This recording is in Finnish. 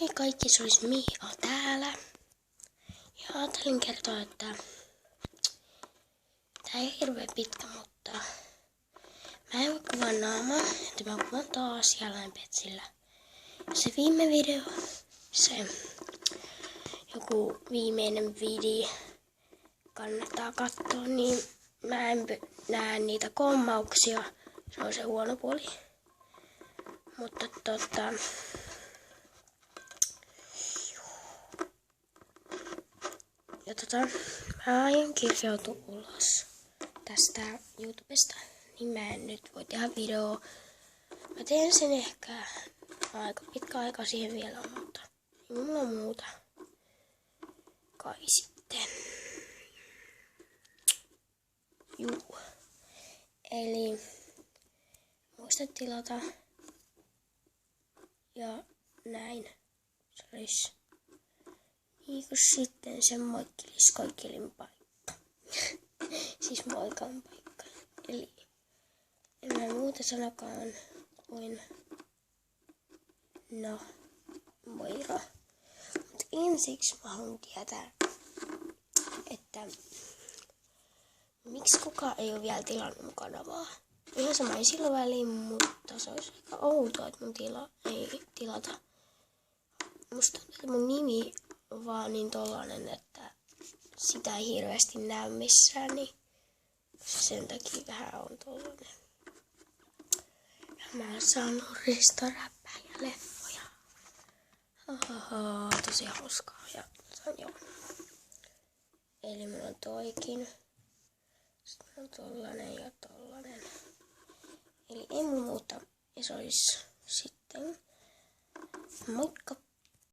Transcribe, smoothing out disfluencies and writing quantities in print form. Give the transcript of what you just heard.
Moi kaikki, se olisi Miia täällä. Ja ajattelin kertoa, että tää ei hirveän pitkä, mutta mä en voi kuvaa naamaa, että mä kuvaan taas jälleen petsillä. Se viime video, se joku viimeinen video kannattaa katsoa, niin mä en näe niitä kommauksia. Se on se huono puoli. Mutta mä aion kirjautua ulos tästä YouTubesta, niin mä en nyt voi tehdä videoa. Mä teen sen ehkä aika pitkä aika siihen vielä, mutta mulla on muuta kai sitten. Juu. Eli muista tilata ja näin. Se olisi niinku sitten se moikkilis-koikkelin paikka. Siis moikan paikka. Eli en mä muuta sanokaan kuin no, moiro. Mut ensiksi mä haluan tietää, että miksi kukaan ei ole vielä tilannut mun kanavaa. Ihan sama ei sillä väliin, mutta se olisi aika outoa, että mun ei tilata. Musta tuntuu, että mun nimi on vaan niin tollanen, että sitä ei hirveästi näy missään, niin sen takia vähän on tollanen. Ja mä oon saanut ristoräppää ja leffoja. Tosi hauskaa. Ja joo. Eli mulla on toikin. Sitten on tollanen ja tollanen. Eli ei mulla muuta. Ja se olisi sitten moikka!